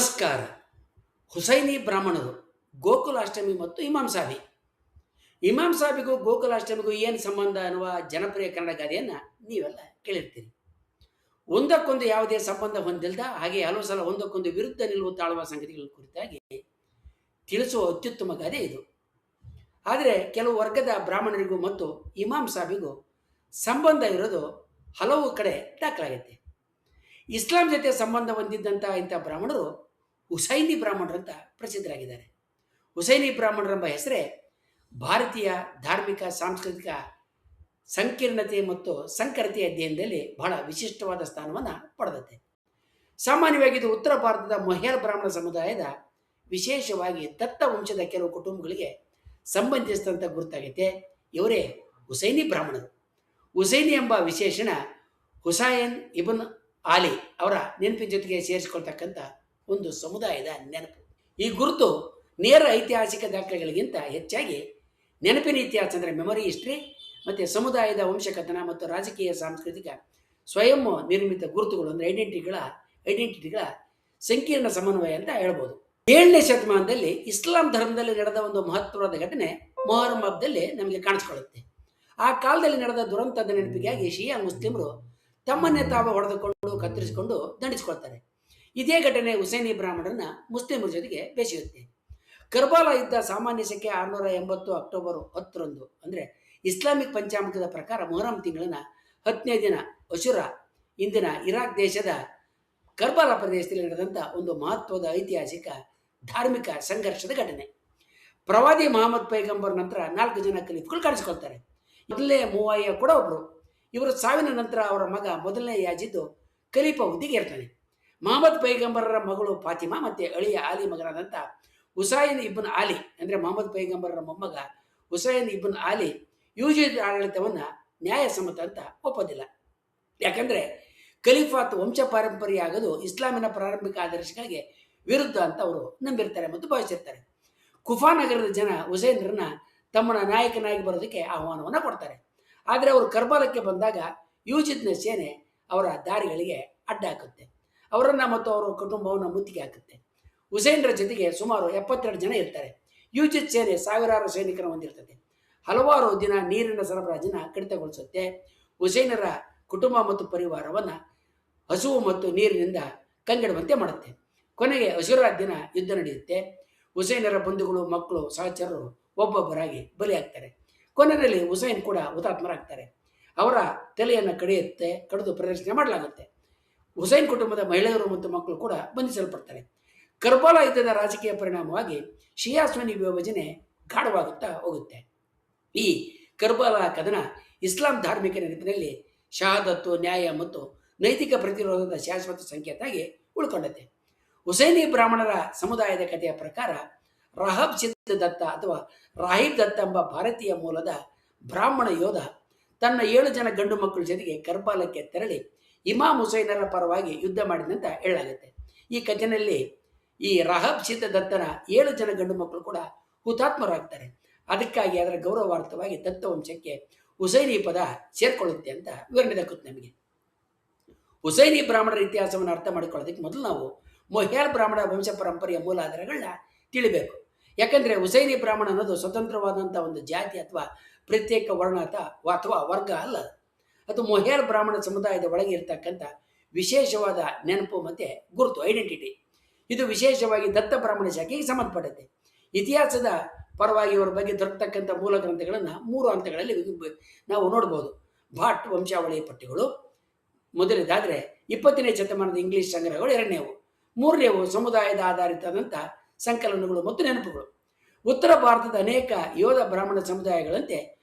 ನಮಸ್ಕಾರ. ಹುಸೈನಿ ಬ್ರಾಹ್ಮಣರು ಗೋಕುಲಾಷ್ಟಮಿ ಮತ್ತು ಇಮಾಮ್ ಸಾಬಿ. ಇಮಾಮ್ ಸಾಬಿಗೂ ಗೋಕುಲಾಷ್ಟಮಿಗೂ ಏನು ಸಂಬಂಧ ಅನ್ನುವ ಜನಪ್ರಿಯ ಕನ್ನಡ ಗಾದೆಯನ್ನು ನೀವೆಲ್ಲ ಕೇಳಿರ್ತೀರಿ. ಒಂದಕ್ಕೊಂದು ಯಾವುದೇ ಸಂಬಂಧ ಹೊಂದಿಲ್ಲದ ಹಾಗೆ ಹಲವು ಸಲ ಒಂದಕ್ಕೊಂದು ವಿರುದ್ಧ ನಿಲ್ಲುವ ತಾಳುವ ಸಂಗತಿಗಳ ಕುರಿತಾಗಿ ತಿಳಿಸುವ ಅತ್ಯುತ್ತಮ ಗಾದೆ ಇದು. ಆದರೆ ಕೆಲವು ವರ್ಗದ ಬ್ರಾಹ್ಮಣರಿಗೂ ಮತ್ತು ಇಮಾಮ್ ಸಾಬಿಗೂ ಸಂಬಂಧ ಇರೋದು ಹಲವು ಕಡೆ ದಾಖಲಾಗುತ್ತೆ. ಇಸ್ಲಾಂ ಜೊತೆ ಸಂಬಂಧ ಹೊಂದಿದ್ದಂಥ ಇಂಥ ಬ್ರಾಹ್ಮಣರು ಹುಸೈನಿ ಬ್ರಾಹ್ಮಣರಂತ ಪ್ರಸಿದ್ಧರಾಗಿದ್ದಾರೆ. ಹುಸೈನಿ ಬ್ರಾಹ್ಮಣರೆಂಬ ಹೆಸರೇ ಭಾರತೀಯ ಧಾರ್ಮಿಕ ಸಾಂಸ್ಕೃತಿಕ ಸಂಕೀರ್ಣತೆ ಮತ್ತು ಸಂಕರತೆಯ ಅಧ್ಯಯನದಲ್ಲಿ ಬಹಳ ವಿಶಿಷ್ಟವಾದ ಸ್ಥಾನವನ್ನು ಪಡೆದತೆ. ಸಾಮಾನ್ಯವಾಗಿ ಇದು ಉತ್ತರ ಭಾರತದ ಮೊಹೇಲ್ ಬ್ರಾಹ್ಮಣ ಸಮುದಾಯದ ವಿಶೇಷವಾಗಿ ದತ್ತ ವಂಶದ ಕೆಲವು ಕುಟುಂಬಗಳಿಗೆ ಸಂಬಂಧಿಸಿದಂಥ ಗುರುತಾಗೈತೆ. ಇವರೇ ಹುಸೈನಿ ಬ್ರಾಹ್ಮಣರು. ಹುಸೈನಿ ಎಂಬ ವಿಶೇಷಣ ಹುಸೈನ್ ಇಬ್ನ್ ಆಲಿ ಅವರ ನೆನಪಿನ ಜೊತೆಗೆ ಸೇರಿಸಿಕೊಳ್ತಕ್ಕಂಥ ಒಂದು ಸಮುದಾಯದ ನೆನಪು. ಈ ಗುರುತು ನೇರ ಐತಿಹಾಸಿಕ ದಾಖಲೆಗಳಿಗಿಂತ ಹೆಚ್ಚಾಗಿ ನೆನಪಿನ ಇತಿಹಾಸ ಅಂದರೆ ಮೆಮೊರಿ ಹಿಸ್ಟ್ರಿ ಮತ್ತು ಸಮುದಾಯದ ವಂಶಕಥನ ಮತ್ತು ರಾಜಕೀಯ ಸಾಂಸ್ಕೃತಿಕ ಸ್ವಯಂ ನಿರ್ಮಿತ ಗುರುತುಗಳು ಅಂದರೆ ಐಡೆಂಟಿಟಿಗಳ ಸಂಕೀರ್ಣ ಸಮನ್ವಯ ಅಂತ ಹೇಳ್ಬೋದು. 7ನೇ ಶತಮಾನದಲ್ಲಿ ಇಸ್ಲಾಂ ಧರ್ಮದಲ್ಲಿ ನಡೆದ ಒಂದು ಮಹತ್ವವಾದ ಘಟನೆ ಮೊಹರಂ ಹಬ್ಬದಲ್ಲಿ ನಮಗೆ ಕಾಣಿಸ್ಕೊಳ್ಳುತ್ತೆ. ಆ ಕಾಲದಲ್ಲಿ ನಡೆದ ದುರಂತದ ನೆನಪಿಗಾಗಿ ಶಿಯಾ ಮುಸ್ಲಿಮರು ತಮ್ಮನ್ನೇ ತಾವು ಹೊಡೆದುಕೊಂಡು ಕತ್ತರಿಸಿಕೊಂಡು ದಂಡಿಸಿಕೊಳ್ತಾರೆ. ಇದೇ ಘಟನೆ ಹುಸೈನಿ ಬ್ರಾಹ್ಮಣರನ್ನ ಮುಸ್ಲಿಮರ ಜೊತೆಗೆ ಬೆಸೆಯುತ್ತೆ. ಕರ್ಬಾಲಾ ಯುದ್ಧ ಸಾಮಾನ್ಯ ಶಕೆ 680 ಅಕ್ಟೋಬರ್ 10 ಅಂದರೆ ಇಸ್ಲಾಮಿಕ್ ಪಂಚಾಂಗದ ಪ್ರಕಾರ ಮೊಹರಂ ತಿಂಗಳಿನ 10ನೇ ದಿನ ಅಶುರಾ ಇಂದಿನ ಇರಾಕ್ ದೇಶದ ಕರ್ಬಾಲಾ ಪ್ರದೇಶದಲ್ಲಿ ನಡೆದಂಥ ಒಂದು ಮಹತ್ವದ ಐತಿಹಾಸಿಕ ಧಾರ್ಮಿಕ ಸಂಘರ್ಷದ ಘಟನೆ. ಪ್ರವಾದಿ ಮಹಮ್ಮದ್ ಪೈಗಂಬರ್ ನಂತರ 4 ಜನ ಖಲೀಫ್ಗಳು ಕಾಣಿಸಿಕೊಳ್ತಾರೆ. ಮೊದಲನೇ ಮೂವಯ್ಯ ಕೂಡ ಒಬ್ಬರು. ಇವರ ಸಾವಿನ ನಂತರ ಅವರ ಮಗ ಮೊದಲನೇ ಯಾಜಿದ್ದು ಖಲೀಫ ಹುದ್ದೆಗೆ ಇರ್ತಾನೆ. ಮಹಮ್ಮದ್ ಪೈಗಂಬರರ ಮಗಳು ಫಾತಿಮಾ ಮತ್ತು ಅಳಿಯ ಆಲಿ ಮಗನಾದಂಥ ಹುಸೈನ್ ಇಬ್ನ್ ಆಲಿ ಅಂದರೆ ಮಹಮ್ಮದ್ ಪೈಗಂಬರರ ಮೊಮ್ಮಗ ಹುಸೈನ್ ಇಬ್ನ್ ಆಲಿ ಯೂಜಿದ್ ಆಡಳಿತವನ್ನು ನ್ಯಾಯಸಮ್ಮತ ಅಂತ ಒಪ್ಪೋದಿಲ್ಲ. ಯಾಕಂದರೆ ಖಲೀಫಾತ್ ವಂಶ ಪಾರಂಪರ್ಯ ಆಗೋದು ಇಸ್ಲಾಮಿನ ಪ್ರಾರಂಭಿಕ ಆದರ್ಶಗಳಿಗೆ ವಿರುದ್ಧ ಅಂತ ಅವರು ನಂಬಿರ್ತಾರೆ ಮತ್ತು ಭಾವಿಸಿರ್ತಾರೆ. ಕುಫಾ ನಗರದ ಜನ ಹುಸೈನ್ರನ್ನ ತಮ್ಮನ ನಾಯಕನಾಗಿ ಬರೋದಕ್ಕೆ ಆಹ್ವಾನವನ್ನು ಕೊಡ್ತಾರೆ. ಆದರೆ ಅವರು ಕರ್ಬಾಲಕ್ಕೆ ಬಂದಾಗ ಯೂಜಿದ್ನ ಸೇನೆ ಅವರ ದಾರಿಗಳಿಗೆ ಅಡ್ಡ ಹಾಕುತ್ತೆ. ಅವರನ್ನು ಮತ್ತು ಅವರ ಕುಟುಂಬವನ್ನು ಮುತ್ತಿಗೆ ಹಾಕುತ್ತೆ. ಹುಸೈನ್ರ ಜೊತೆಗೆ ಸುಮಾರು 72 ಜನ ಇರ್ತಾರೆ. ಯೂಜಿದ್ ಸೇನೆ ಸಾವಿರಾರು ಸೈನಿಕರನ್ನು ಹೊಂದಿರ್ತದೆ. ಹಲವಾರು ದಿನ ನೀರಿನ ಸರಬರಾಜನ್ನ ಕಡಿತಗೊಳಿಸುತ್ತೆ. ಹುಸೈನರ ಕುಟುಂಬ ಮತ್ತು ಪರಿವಾರವನ್ನು ಹಸುವು ಮತ್ತು ನೀರಿನಿಂದ ಕಂಗೆಡುವಂತೆ ಮಾಡುತ್ತೆ. ಕೊನೆಗೆ ಅಶುರಾ ದಿನ ಯುದ್ಧ ನಡೆಯುತ್ತೆ. ಹುಸೈನರ ಬಂಧುಗಳು, ಮಕ್ಕಳು, ಸಹಚರರು ಒಬ್ಬೊಬ್ಬರಾಗಿ ಬಲಿಯಾಗ್ತಾರೆ. ಕೊನೆಯಲ್ಲಿ ಹುಸೈನ್ ಕೂಡ ಹುತಾತ್ಮರಾಗ್ತಾರೆ. ಅವರ ತಲೆಯನ್ನು ಕಡಿದು ಪ್ರದರ್ಶನ ಮಾಡಲಾಗುತ್ತೆ. ಹುಸೈನ್ ಕುಟುಂಬದ ಮಹಿಳೆಯರು ಮತ್ತು ಮಕ್ಕಳು ಕೂಡ ಬಂಧಿಸಲ್ಪಡ್ತಾರೆ. ಕರ್ಬಾಲಾ ಯುದ್ಧದ ರಾಜಕೀಯ ಪರಿಣಾಮವಾಗಿ ಶಿಯಾ ಸುನ್ನಿ ವಿಭಜನೆ ಗಾಢವಾಗುತ್ತಾ ಹೋಗುತ್ತೆ. ಈ ಕರ್ಬಾಲಾ ಕದನ ಇಸ್ಲಾಂ ಧಾರ್ಮಿಕ ನೆನಪಿನಲ್ಲಿ ಶಹಾದತ್ತು, ನ್ಯಾಯ ಮತ್ತು ನೈತಿಕ ಪ್ರತಿರೋಧದ ಶಾಶ್ವತ ಸಂಕೇತಾಗಿ ಉಳ್ಕೊಂಡತೆ. ಹುಸೈನಿ ಬ್ರಾಹ್ಮಣರ ಸಮುದಾಯದ ಕಥೆಯ ಪ್ರಕಾರ ರಹಬ್ ಸಿದ್ ದತ್ತ ಅಥವಾ ರಾಹಿಬ್ ದತ್ತ ಎಂಬ ಭಾರತೀಯ ಮೂಲದ ಬ್ರಾಹ್ಮಣ ಯೋಧ ತನ್ನ 7 ಜನ ಗಂಡು ಮಕ್ಕಳ ಜೊತೆಗೆ ಕರ್ಬಾಲಕ್ಕೆ ತೆರಳಿ ಇಮಾಮ್ ಹುಸೈನರ ಪರವಾಗಿ ಯುದ್ಧ ಮಾಡಿದಂತ ಹೇಳಲಾಗುತ್ತೆ. ಈ ಕಥೆಯಲ್ಲಿ ಈ ರಹಬ್ ಸಿದ್ ದತ್ತನ 7 ಜನ ಗಂಡು ಮಕ್ಕಳು ಕೂಡ ಹುತಾತ್ಮರಾಗ್ತಾರೆ. ಅದಕ್ಕಾಗಿ ಅದರ ಗೌರವಾರ್ಥವಾಗಿ ದತ್ತ ವಂಶಕ್ಕೆ ಹುಸೈನಿ ಪದ ಸೇರ್ಕೊಳ್ಳುತ್ತೆ ಅಂತ ವಿವರಣೆ ದಕ್ಕುತ್ತೆ ನಮಗೆ. ಹುಸೈನಿ ಬ್ರಾಹ್ಮಣರ ಇತಿಹಾಸವನ್ನು ಅರ್ಥ ಮಾಡಿಕೊಳ್ಳೋದಕ್ಕೆ ಮೊದಲು ನಾವು ಮೊಹೇಲ್ ಬ್ರಾಹ್ಮಣ ವಂಶ ಪರಂಪರೆಯ ಮೂಲ ಆಧಾರಗಳನ್ನ ತಿಳಿಬೇಕು. ಯಾಕಂದರೆ ಹುಸೈನಿ ಬ್ರಾಹ್ಮಣ ಅನ್ನೋದು ಸ್ವತಂತ್ರವಾದಂಥ ಒಂದು ಜಾತಿ ಅಥವಾ ಪ್ರತ್ಯೇಕ ವರ್ಣ ಅಥವಾ ವರ್ಗ ಅಲ್ಲ. ಅದು ಮೊಹೇಲ್ ಬ್ರಾಹ್ಮಣ ಸಮುದಾಯದ ಒಳಗೆ ಇರ್ತಕ್ಕಂಥ ವಿಶೇಷವಾದ ನೆನಪು ಮತ್ತು ಗುರುತು, ಐಡೆಂಟಿಟಿ. ಇದು ವಿಶೇಷವಾಗಿ ದತ್ತ ಬ್ರಾಹ್ಮಣ ಶಾಖೆಗೆ ಸಂಬಂಧಪಡುತ್ತೆ. ಇತಿಹಾಸದ ಪರವಾಗಿ ಅವರ ಬಗ್ಗೆ ದೊರಕತಕ್ಕಂಥ ಮೂಲ ಗ್ರಂಥಗಳನ್ನು 3 ಹಂತಗಳಲ್ಲಿ ನಾವು ನೋಡ್ಬೋದು. ಭಾಟ್ ವಂಶಾವಳಿ ಪಟ್ಟಿಗಳು ಮೊದಲನೇದಾದರೆ 20ನೇ ಶತಮಾನದ ಇಂಗ್ಲಿಷ್ ಸಂಗ್ರಹಗಳು 2ನೇವು. 3ನೇವು ಸಮುದಾಯದ ಆಧಾರಿತವಾದಂಥ ಸಂಕಲನಗಳು ಮತ್ತು ನೆನಪುಗಳು. ಉತ್ತರ ಭಾರತದ ಅನೇಕ ಯೋಧ ಬ್ರಾಹ್ಮಣ ಸಮುದಾಯಗಳಂತೆ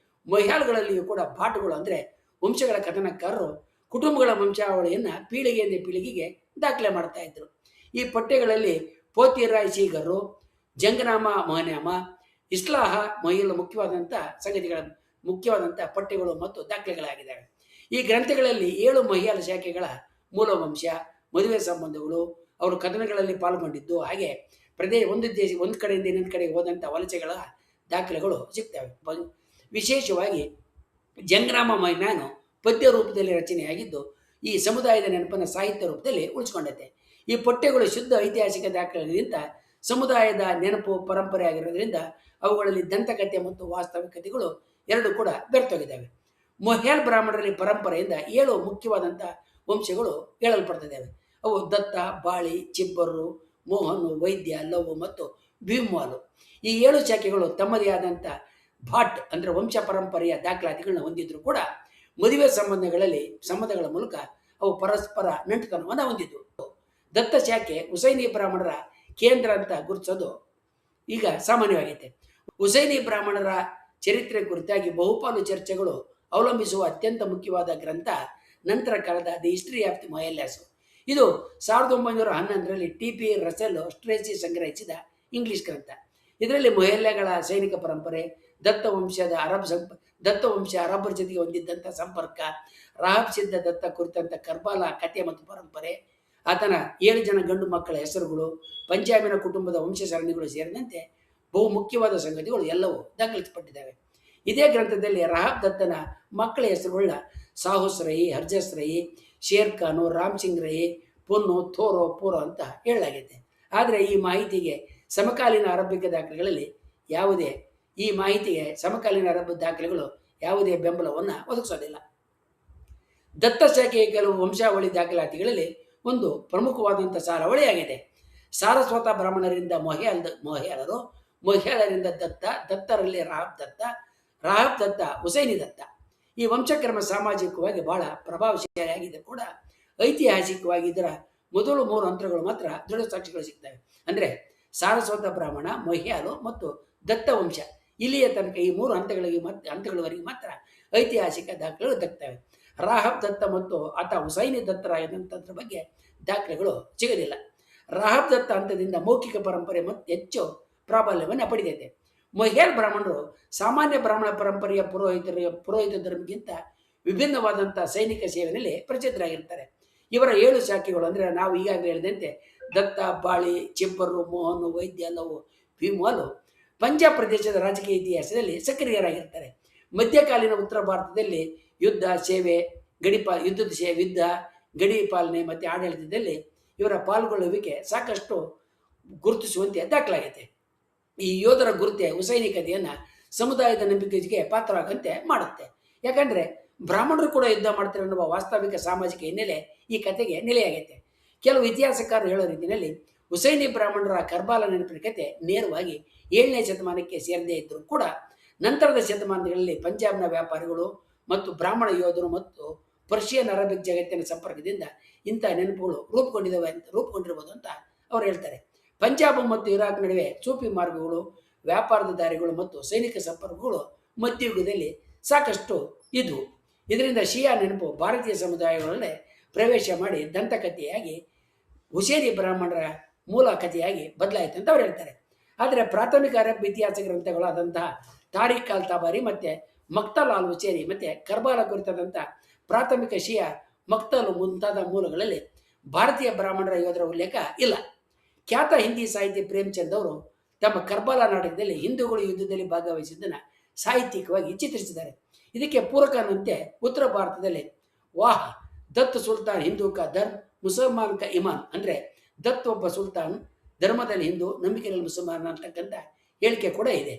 ಮೊಹ್ಯಾಲ್ಗಳಲ್ಲಿಯೂ ಕೂಡ ಭಾಟ್ಗಳು ಅಂದರೆ ವಂಶಗಳ ಕಥನಕಾರರು ಕುಟುಂಬಗಳ ವಂಶಾವಳಿಯನ್ನು ಪೀಳಿಗೆಯಿಂದ ಪೀಳಿಗೆಗೆ ದಾಖಲೆ ಮಾಡ್ತಾ ಇದ್ರು. ಈ ಪಠ್ಯಗಳಲ್ಲಿ ಪೋತಿರಾಯ್ ಸೀಗರು, ಜಂಗನಾಮ ಮೊಹನಾಮ, ಇಸ್ಲಾಹ ಮೊಹಿಲ್ ಮುಖ್ಯವಾದಂಥ ಪಠ್ಯಗಳು ಮತ್ತು ದಾಖಲೆಗಳಾಗಿದ್ದಾವೆ. ಈ ಗ್ರಂಥಗಳಲ್ಲಿ 7 ಮೊಹ್ಯಾಲ್ ಶಾಖೆಗಳ ಮೂಲ ವಂಶ, ಮದುವೆ ಸಂಬಂಧಗಳು, ಅವರು ಕಥನಗಳಲ್ಲಿ ಪಾಲ್ಗೊಂಡಿದ್ದು, ಹಾಗೆ ಒಂದು ಕಡೆಯಿಂದ ಇನ್ನೊಂದು ಕಡೆಗೆ ಹೋದಂಥ ವಲಸೆಗಳ ದಾಖಲೆಗಳು ಸಿಗ್ತವೆ. ವಿಶೇಷವಾಗಿ ಜಂಗನಾಮ ಮೊಹನಾನು ಪದ್ಯ ರೂಪದಲ್ಲಿ ರಚನೆಯಾಗಿದ್ದು ಈ ಸಮುದಾಯದ ನೆನಪನ್ನು ಸಾಹಿತ್ಯ ರೂಪದಲ್ಲಿ ಉಳಿಸ್ಕೊಂಡೈತೆ. ಈ ಪಠ್ಯಗಳು ಶುದ್ಧ ಐತಿಹಾಸಿಕ ದಾಖಲೆಗಳಿಂದ ಸಮುದಾಯದ ನೆನಪು ಪರಂಪರೆ ಆಗಿರೋದ್ರಿಂದ ಅವುಗಳಲ್ಲಿ ದಂತಕಥೆ ಮತ್ತು ವಾಸ್ತವಿಕತೆಗಳು ಎರಡು ಕೂಡ ಬೆರೆತೋಗಿದ್ದಾವೆ. ಮೊಹ್ಯಾಲ್ ಬ್ರಾಹ್ಮಣರಲ್ಲಿ ಪರಂಪರೆಯಿಂದ 7 ಮುಖ್ಯವಾದಂಥ ವಂಶಗಳು ಹೇಳಲ್ಪಡ್ತಿದ್ದಾವೆ. ಅವು ದತ್ತ, ಬಾಳಿ, ಚಿಬ್ಬರು, ಮೋಹನು, ವೈದ್ಯ, ಲವ್ ಮತ್ತು ಭೀಮ್ವಾಲು. ಈ 7 ಶಾಖೆಗಳು ತಮ್ಮದೇ ಆದಂಥ ಭಾಟ್ ಅಂದರೆ ವಂಶ ಪರಂಪರೆಯ ದಾಖಲಾತಿಗಳನ್ನ ಹೊಂದಿದ್ರು ಕೂಡ ಮದುವೆ ಸಂಬಂಧಗಳ ಮೂಲಕ ಅವು ಪರಸ್ಪರ ನಂಟುತನವನ್ನು ಹೊಂದಿದ್ವು. ದತ್ತ ಶಾಖೆ ಹುಸೈನಿ ಬ್ರಾಹ್ಮಣರ ಕೇಂದ್ರ ಅಂತ ಗುರುತಿಸೋದು ಈಗ ಸಾಮಾನ್ಯವಾಗೈತೆ. ಹುಸೈನಿ ಬ್ರಾಹ್ಮಣರ ಚರಿತ್ರೆ ಕುರಿತಾಗಿ ಬಹುಪಾಲು ಚರ್ಚೆಗಳು ಅವಲಂಬಿಸುವ ಅತ್ಯಂತ ಮುಖ್ಯವಾದ ಗ್ರಂಥ ನಂತರ ಕಾಲದ ದಿ ಹಿಸ್ಟ್ರಿ ಆಫ್ ದಿ ಮೊಹಲ್ಲಾಸ್. ಇದು 1911ರಲ್ಲಿ ಟಿ.ಪಿ. ರಸೆಲ್ ಸ್ಟ್ರೇಸಿ ಸಂಗ್ರಹಿಸಿದ ಇಂಗ್ಲಿಷ್ ಗ್ರಂಥ. ಇದರಲ್ಲಿ ಮೊಹಲ್ಲಾಗಳ ಸೈನಿಕ ಪರಂಪರೆ, ದತ್ತ ವಂಶ ಅರಬ್ಬರ ಜೊತೆಗೆ ಹೊಂದಿದ್ದಂಥ ಸಂಪರ್ಕ, ರಾಹಬ್ ಸಿದ್ಧ ದತ್ತ ಕುರಿತಂಥ ಕರ್ಬಾಲ ಕಥೆ ಮತ್ತು ಪರಂಪರೆ, ಆತನ 7 ಜನ ಗಂಡು ಮಕ್ಕಳ ಹೆಸರುಗಳು, ಪಂಜಾಬಿನ ಕುಟುಂಬದ ವಂಶ ಸರಣಿಗಳು ಸೇರಿದಂತೆ ಬಹು ಮುಖ್ಯವಾದ ಸಂಗತಿಗಳು ಎಲ್ಲವೂ ದಾಖಲಿಸಲ್ಪಟ್ಟಿದ್ದಾವೆ. ಇದೇ ಗ್ರಂಥದಲ್ಲಿ ರಾಹಬ್ ದತ್ತನ ಮಕ್ಕಳ ಹೆಸರುಗಳ ಸಾಹುಸ್ ರೈ, ಹರ್ಜಸ್ ರೈ, ಶೇರ್ ಖಾನು, ರಾಮ್ ಸಿಂಗ್ ರೈ, ಪೊನ್ನು, ಥೋರೋ, ಪೂರೋ ಅಂತ ಹೇಳಲಾಗಿದೆ. ಆದರೆ ಈ ಮಾಹಿತಿಗೆ ಸಮಕಾಲೀನ ಅರಬ್ಬಿಕ ದಾಖಲೆಗಳಲ್ಲಿ ಯಾವುದೇ ಬೆಂಬಲವನ್ನು ಒದಗಿಸೋದಿಲ್ಲ. ದತ್ತ ಶಾಖೆಯ ಕೆಲವು ವಂಶಾವಳಿ ದಾಖಲಾತಿಗಳಲ್ಲಿ ಒಂದು ಪ್ರಮುಖವಾದಂಥ ಸಾರಾವಳಿಯಾಗಿದೆ. ಸಾರಸ್ವತ ಬ್ರಾಹ್ಮಣರಿಂದ ಮೊಹ್ಯಾಲರು, ಮೊಹ್ಯಾಲರಿಂದ ದತ್ತ, ದತ್ತರಲ್ಲಿ ರಾಹಬ್ ದತ್ತ, ಹುಸೈನಿ ದತ್ತ. ಈ ವಂಶಕ್ರಮ ಸಾಮಾಜಿಕವಾಗಿ ಬಹಳ ಪ್ರಭಾವಶಾಲಿಯಾಗಿದೆ ಕೂಡ ಐತಿಹಾಸಿಕವಾಗಿ ಇದರ ಮೊದಲು 3 ಹಂತಗಳು ಮಾತ್ರ ದೃಢ ಸಾಕ್ಷಿಗಳು ಸಿಗ್ತವೆ. ಅಂದರೆ ಸಾರಸ್ವತ ಬ್ರಾಹ್ಮಣ, ಮೊಹ್ಯಾಲು ಮತ್ತು ದತ್ತ ವಂಶ. ಇಲ್ಲಿಯ ತನಕ ಈ 3 ಹಂತಗಳವರೆಗೆ ಮಾತ್ರ ಐತಿಹಾಸಿಕ ದಾಖಲೆಗಳು ದಕ್ತವೆ. ರಾಹಬ್ ದತ್ತ ಮತ್ತು ಆತ ಹುಸೈನಿ ದತ್ತರಾಗಿದ್ದಂಥದ್ರ ಬಗ್ಗೆ ದಾಖಲೆಗಳು ಸಿಗಲಿಲ್ಲ. ರಾಹಬ್ ದತ್ತ ಹಂತದಿಂದ ಮೌಖಿಕ ಪರಂಪರೆ ಮತ್ತು ಹೆಚ್ಚು ಪ್ರಾಬಲ್ಯವನ್ನು ಪಡೆದಿದೆ. ಮೊಹ್ಯಾಲ್ ಬ್ರಾಹ್ಮಣರು ಸಾಮಾನ್ಯ ಬ್ರಾಹ್ಮಣ ಪರಂಪರೆಯ ಪುರೋಹಿತ ಧರ್ಮಕ್ಕಿಂತ ವಿಭಿನ್ನವಾದಂಥ ಸೈನಿಕ ಸೇವೆಯಲ್ಲಿ ಪ್ರಸಿದ್ಧರಾಗಿರ್ತಾರೆ. ಇವರ 7 ಶಾಖೆಗಳು ಅಂದರೆ ನಾವು ಈಗಾಗಲೇ ಹೇಳಿದಂತೆ ದತ್ತ, ಬಾಳಿ, ಚಿಬ್ಬರು, ಮೋಹನು, ವೈದ್ಯ, ಲವ್, ಭೀಮ್ವಾಲು ಪಂಜಾಬ್ ಪ್ರದೇಶದ ರಾಜಕೀಯ ಇತಿಹಾಸದಲ್ಲಿ ಸಕ್ರಿಯರಾಗಿರ್ತಾರೆ. ಮಧ್ಯಕಾಲೀನ ಉತ್ತರ ಭಾರತದಲ್ಲಿ ಯುದ್ಧ, ಗಡಿ ಪಾಲನೆ ಮತ್ತು ಆಡಳಿತದಲ್ಲಿ ಇವರ ಪಾಲ್ಗೊಳ್ಳುವಿಕೆ ಸಾಕಷ್ಟು ಗುರುತಿಸುವಂತೆ ದಾಖಲಾಗಿದೆ. ಈ ಯೋಧರ ಗುರುತೆ ಹುಸೈನಿ ಕಥೆಯನ್ನು ಸಮುದಾಯದ ನಂಬಿಕೆಗೆ ಪಾತ್ರವಾಗಂತೆ ಮಾಡುತ್ತೆ. ಯಾಕಂದರೆ ಬ್ರಾಹ್ಮಣರು ಕೂಡ ಯುದ್ಧ ಮಾಡ್ತಾರೆ ಅನ್ನುವ ವಾಸ್ತವಿಕ ಸಾಮಾಜಿಕ ಹಿನ್ನೆಲೆ ಈ ಕಥೆಗೆ ನೆಲೆಯಾಗೈತೆ. ಕೆಲವು ಇತಿಹಾಸಕಾರರು ಹೇಳೋ ರೀತಿಯಲ್ಲಿ ಹುಸೈನಿ ಬ್ರಾಹ್ಮಣರ ಕರ್ಬಾಲ ನೆನಪಿನ ಕಥೆ ನೇರವಾಗಿ 7ನೇ ಶತಮಾನಕ್ಕೆ ಸೇರದೇ ಇದ್ದರೂ ಕೂಡ ನಂತರದ ಶತಮಾನಗಳಲ್ಲಿ ಪಂಜಾಬ್ನ ವ್ಯಾಪಾರಿಗಳು ಮತ್ತು ಬ್ರಾಹ್ಮಣ ಯೋಧರು ಮತ್ತು ಪರ್ಷಿಯನ್ ಅರಬಿಕ್ ಜಗತ್ತಿನ ಸಂಪರ್ಕದಿಂದ ಇಂಥ ನೆನಪುಗಳು ರೂಪುಗೊಂಡಿರಬಹುದು ಅಂತ ಅವರು ಹೇಳ್ತಾರೆ. ಪಂಜಾಬ್ ಮತ್ತು ಇರಾಕ್ ನಡುವೆ ಸೂಫಿ ಮಾರ್ಗಗಳು, ವ್ಯಾಪಾರದ ದಾರಿಗಳು ಮತ್ತು ಸೈನಿಕ ಸಂಪರ್ಕಗಳು ಮಧ್ಯಯುಗದಲ್ಲಿ ಸಾಕಷ್ಟು ಇದ್ವು. ಇದರಿಂದ ಶಿಯಾ ನೆನಪು ಭಾರತೀಯ ಸಮುದಾಯಗಳಲ್ಲೇ ಪ್ರವೇಶ ಮಾಡಿ ದಂತಕಥೆಯಾಗಿ ಹುಸೇನಿ ಬ್ರಾಹ್ಮಣರ ಮೂಲ ಕಥೆಯಾಗಿ ಬದಲಾಯಿತು ಅಂತ ಅವ್ರು ಹೇಳ್ತಾರೆ. ಆದರೆ ಪ್ರಾಥಮಿಕ ಅರಬ್ ಇತಿಹಾಸ ಗ್ರಂಥಗಳಾದಂತಹ ತಾರಿಖ್ ಅಲ್ ತಬಾರಿ ಮತ್ತು ಮಕ್ತಲ್ ಅಲ್ ಹುಸೇನಿ ಮತ್ತು ಕರ್ಬಾಲ ಕುರಿತಾದಂಥ ಪ್ರಾಥಮಿಕ ಶಿಯಾ ಮಕ್ತಲು ಮುಂತಾದ ಮೂಲಗಳಲ್ಲಿ ಭಾರತೀಯ ಬ್ರಾಹ್ಮಣರ ಯೋಧರ ಉಲ್ಲೇಖ ಇಲ್ಲ. ಖ್ಯಾತ ಹಿಂದಿ ಸಾಹಿತಿ ಪ್ರೇಮ್ಚಂದ್ ಅವರು ತಮ್ಮ ಕರ್ಬಾಲ ನಾಟಕದಲ್ಲಿ ಹಿಂದೂಗಳು ಯುದ್ಧದಲ್ಲಿ ಭಾಗವಹಿಸಿದ್ದನ್ನು ಸಾಹಿತ್ಯಿಕವಾಗಿ ಚಿತ್ರಿಸಿದ್ದಾರೆ. ಇದಕ್ಕೆ ಪೂರಕನಂತೆ ಉತ್ತರ ಭಾರತದಲ್ಲಿ ವಾಹ್ ದತ್ ಸುಲ್ತಾನ್ ಹಿಂದೂ ಕಾ ಧರ್ಮ್, ಮುಸಲ್ಮಾನ್ ಕಾ ಇಮಾನ್, ಅಂದರೆ ದತ್ ಒಬ್ಬ ಸುಲ್ತಾನ್, ಧರ್ಮದಲ್ಲಿ ಹಿಂದೂ, ನಂಬಿಕೆಯಲ್ಲಿ ಮುಸಲ್ಮಾನ್ ಅಂತಕ್ಕಂಥ ಹೇಳಿಕೆ ಕೂಡ ಇದೆ.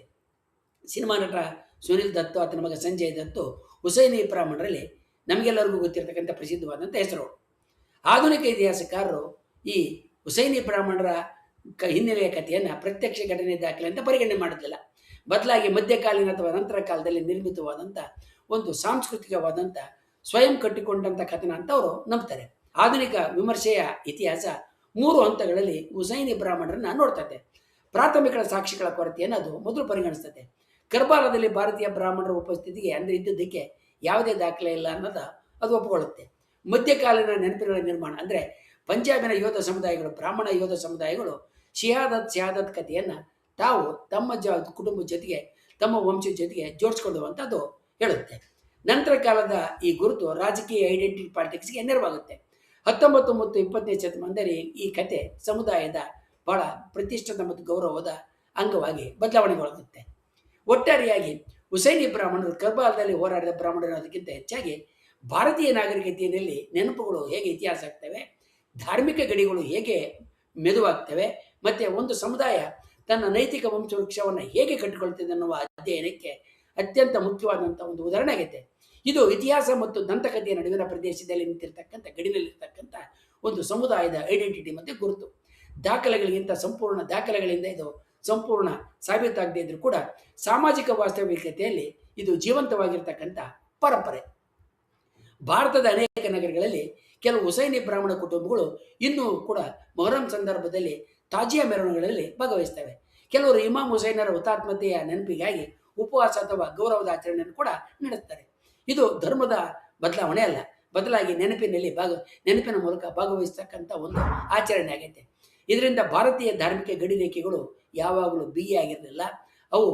ಸಿನಿಮಾ ನಟ ಸುನಿಲ್ ದತ್ತು, ಆತನ ಮಗ ಸಂಜಯ್ ದತ್ತು ಹುಸೈನಿ ಬ್ರಾಹ್ಮಣರಲ್ಲಿ ನಮಗೆಲ್ಲರಿಗೂ ಗೊತ್ತಿರತಕ್ಕಂಥ ಪ್ರಸಿದ್ಧವಾದಂಥ ಹೆಸರು. ಆಧುನಿಕ ಇತಿಹಾಸಕಾರರು ಈ ಹುಸೈನಿ ಬ್ರಾಹ್ಮಣರ ಹಿನ್ನೆಲೆಯ ಕಥೆಯನ್ನು ಪ್ರತ್ಯಕ್ಷ ಘಟನೆ ದಾಖಲೆ ಅಂತ ಪರಿಗಣನೆ ಮಾಡುತ್ತಿಲ್ಲ. ಬದಲಾಗಿ ಮಧ್ಯಕಾಲೀನ ಅಥವಾ ನಂತರ ಕಾಲದಲ್ಲಿ ನಿರ್ಮಿತವಾದಂಥ ಒಂದು ಸಾಂಸ್ಕೃತಿಕವಾದಂಥ ಸ್ವಯಂ ಕಟ್ಟಿಕೊಂಡಂಥ ಕಥನ ಅಂತ ಅವರು ನಂಬ್ತಾರೆ. ಆಧುನಿಕ ವಿಮರ್ಶೆಯ ಇತಿಹಾಸ 3 ಹಂತಗಳಲ್ಲಿ ಹುಸೈನಿ ಬ್ರಾಹ್ಮಣರನ್ನ ನೋಡ್ತದೆ. ಪ್ರಾಥಮಿಕ ಸಾಕ್ಷಿಗಳ ಕೊರತೆಯನ್ನು ಅದು ಮೊದಲು ಪರಿಗಣಿಸ್ತದೆ. ಕರ್ಬಾಲದಲ್ಲಿ ಭಾರತೀಯ ಬ್ರಾಹ್ಮಣರ ಉಪಸ್ಥಿತಿಗೆ ಅಂದರೆ ಇದ್ದುದಕ್ಕೆ ಯಾವುದೇ ದಾಖಲೆ ಇಲ್ಲ ಅನ್ನೋದು ಅದು ಒಪ್ಪಿಕೊಳ್ಳುತ್ತೆ. ಮಧ್ಯಕಾಲೀನ ನೆನಪಿನ ನಿರ್ಮಾಣ ಅಂದರೆ ಪಂಜಾಬಿನ ಯೋಧ ಸಮುದಾಯಗಳು, ಬ್ರಾಹ್ಮಣ ಯೋಧ ಸಮುದಾಯಗಳು ಶಹಾದತ್ ಕಥೆಯನ್ನು ತಾವು ತಮ್ಮ ಕುಟುಂಬದ ಜೊತೆಗೆ, ತಮ್ಮ ವಂಶದ ಜೊತೆಗೆ ಜೋಡಿಸ್ಕೊಳ್ಳುವಂಥದ್ದು ಹೇಳುತ್ತೆ. ನಂತರ ಕಾಲದ ಈ ಗುರುತು ರಾಜಕೀಯ ಐಡೆಂಟಿಟಿ ಪಾಲಿಟಿಕ್ಸ್ಗೆ ನೆರವಾಗುತ್ತೆ. 19 ಮತ್ತು 20ನೇ ಶತಮಾನದಲ್ಲಿ ಈ ಕತೆ ಸಮುದಾಯದ ಬಹಳ ಪ್ರತಿಷ್ಠಿತ ಮತ್ತು ಗೌರವದ ಅಂಗವಾಗಿ ಬದಲಾವಣೆಗೊಳ್ಳುತ್ತೆ. ಒಟ್ಟಾರೆಯಾಗಿ ಹುಸೈನಿ ಬ್ರಾಹ್ಮಣರು ಕರ್ಬಾಲದಲ್ಲಿ ಹೋರಾಡಿದ ಬ್ರಾಹ್ಮಣರು ಅದಕ್ಕಿಂತ ಹೆಚ್ಚಾಗಿ ಭಾರತೀಯ ನಾಗರಿಕತೆಯಲ್ಲಿ ನೆನಪುಗಳು ಹೇಗೆ ಇತಿಹಾಸ ಆಗ್ತವೆ, ಧಾರ್ಮಿಕ ಗಡಿಗಳು ಹೇಗೆ ಮೆದುವಾಗ್ತವೆ ಮತ್ತು ಒಂದು ಸಮುದಾಯ ತನ್ನ ನೈತಿಕ ವಂಶವೃಕ್ಷವನ್ನು ಹೇಗೆ ಕಟ್ಟಿಕೊಳ್ತಿದೆ ಅನ್ನುವ ಅಧ್ಯಯನಕ್ಕೆ ಅತ್ಯಂತ ಮುಖ್ಯವಾದಂಥ ಒಂದು ಉದಾಹರಣೆ ಆಗೈತೆ. ಇದು ಇತಿಹಾಸ ಮತ್ತು ದಂತಕಥೆಯ ನಡುವಿನ ಪ್ರದೇಶದಲ್ಲಿ ನಿಂತಿರ್ತಕ್ಕಂಥ ಗಡಿನಲ್ಲಿರ್ತಕ್ಕಂಥ ಒಂದು ಸಮುದಾಯದ ಐಡೆಂಟಿಟಿ ಮತ್ತು ಗುರುತು. ದಾಖಲೆಗಳಿಂದ ಇದು ಸಂಪೂರ್ಣ ಸಾಬೀತಾಗದೇ ಇದ್ರೂ ಕೂಡ ಸಾಮಾಜಿಕ ವಾಸ್ತವಿಕತೆಯಲ್ಲಿ ಇದು ಜೀವಂತವಾಗಿರ್ತಕ್ಕಂಥ ಪರಂಪರೆ. ಭಾರತದ ಅನೇಕ ನಗರಗಳಲ್ಲಿ ಕೆಲವು ಹುಸೈನಿ ಬ್ರಾಹ್ಮಣ ಕುಟುಂಬಗಳು ಇನ್ನೂ ಕೂಡ ಮೊಹರಂ ಸಂದರ್ಭದಲ್ಲಿ ತಾಜಿಯಾ ಮೆರವಣಿಗೆಗಳಲ್ಲಿ ಭಾಗವಹಿಸ್ತವೆ. ಕೆಲವರು ಇಮಾಮ್ ಹುಸೈನರ ಹುತಾತ್ಮತೆಯ ನೆನಪಿಗಾಗಿ ಉಪವಾಸ ಅಥವಾ ಗೌರವದ ಆಚರಣೆಯನ್ನು ಕೂಡ ನಡೆಸ್ತಾರೆ. ಇದು ಧರ್ಮದ ಬದಲಾವಣೆ ಅಲ್ಲ, ಬದಲಾಗಿ ನೆನಪಿನ ಮೂಲಕ ಭಾಗವಹಿಸ್ತಕ್ಕಂಥ ಒಂದು ಆಚರಣೆ ಆಗೈತೆ. ಇದರಿಂದ ಭಾರತೀಯ ಧಾರ್ಮಿಕ ಗಡಿರೇಖೆಗಳು ಯಾವಾಗಲೂ ಬಿಗಿಯಾಗಿರಲಿಲ್ಲ, ಅವು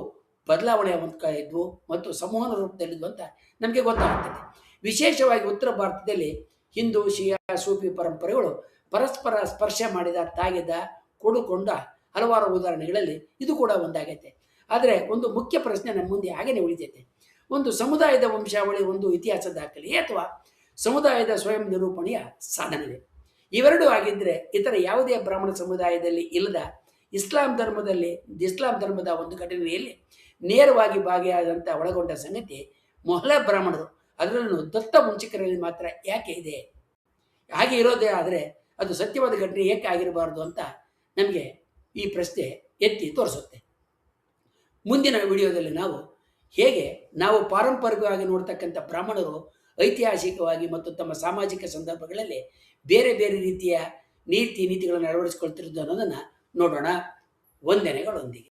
ಬದಲಾವಣೆ ಇದ್ವು ಮತ್ತು ಸಂವಹನ ರೂಪದಲ್ಲಿದ್ವು ಅಂತ ನಮಗೆ ಗೊತ್ತಾಗುತ್ತದೆ. ವಿಶೇಷವಾಗಿ ಉತ್ತರ ಭಾರತದಲ್ಲಿ ಹಿಂದೂ, ಶಿಯಾ, ಸೂಫಿ ಪರಂಪರೆಗಳು ಪರಸ್ಪರ ಸ್ಪರ್ಶ ಮಾಡಿದ, ತಾಗಿದ, ಕೂಡಿಕೊಂಡ ಹಲವಾರು ಉದಾಹರಣೆಗಳಲ್ಲಿ ಇದು ಕೂಡ ಒಂದಾಗೈತೆ. ಆದರೆ ಒಂದು ಮುಖ್ಯ ಪ್ರಶ್ನೆ ನಮ್ಮ ಮುಂದೆ ಹಾಗೇನೆ ಉಳಿತೈತೆ. ಒಂದು ಸಮುದಾಯದ ವಂಶಾವಳಿ ಒಂದು ಇತಿಹಾಸ ದಾಖಲೆಯೇ ಅಥವಾ ಸಮುದಾಯದ ಸ್ವಯಂ ನಿರೂಪಣೆಯ ಸಾಧನವೇ? ಇವೆರಡೂ ಆಗಿದ್ದರೆ ಇತರ ಯಾವುದೇ ಬ್ರಾಹ್ಮಣ ಸಮುದಾಯದಲ್ಲಿ ಇಲ್ಲದ ಇಸ್ಲಾಂ ಧರ್ಮದ ಒಂದು ಘಟನೆಯಲ್ಲಿ ನೇರವಾಗಿ ಭಾಗಿಯಾದಂಥ ಒಳಗೊಂಡ ಸಂಗತಿ ಮೊಹಲ್ಲ ಬ್ರಾಹ್ಮಣರು, ಅದರಲ್ಲೂ ದತ್ತ ವಂಶಿಕರಲ್ಲಿ ಮಾತ್ರ ಯಾಕೆ ಇದೆ? ಹಾಗೆ ಇರೋದೇ ಆದರೆ ಅದು ಸತ್ಯವಾದ ಘಟನೆ ಏಕೆ ಆಗಿರಬಾರ್ದು ಅಂತ ನಮಗೆ ಈ ಪ್ರಶ್ನೆ ಎತ್ತಿ ತೋರಿಸುತ್ತೆ. ಮುಂದಿನ ವಿಡಿಯೋದಲ್ಲಿ ನಾವು ಪಾರಂಪರಿಕವಾಗಿ ನೋಡ್ತಕ್ಕಂಥ ಬ್ರಾಹ್ಮಣರು ಐತಿಹಾಸಿಕವಾಗಿ ಮತ್ತು ತಮ್ಮ ಸಾಮಾಜಿಕ ಸಂದರ್ಭಗಳಲ್ಲಿ ಬೇರೆ ಬೇರೆ ರೀತಿಯ ನೀತಿಗಳನ್ನು ಅಳವಡಿಸಿಕೊಳ್ತಿರೋದು ಅನ್ನೋದನ್ನು ನೋಡೋಣ. ವಂದನೆಗಳೊಂದಿಗೆ.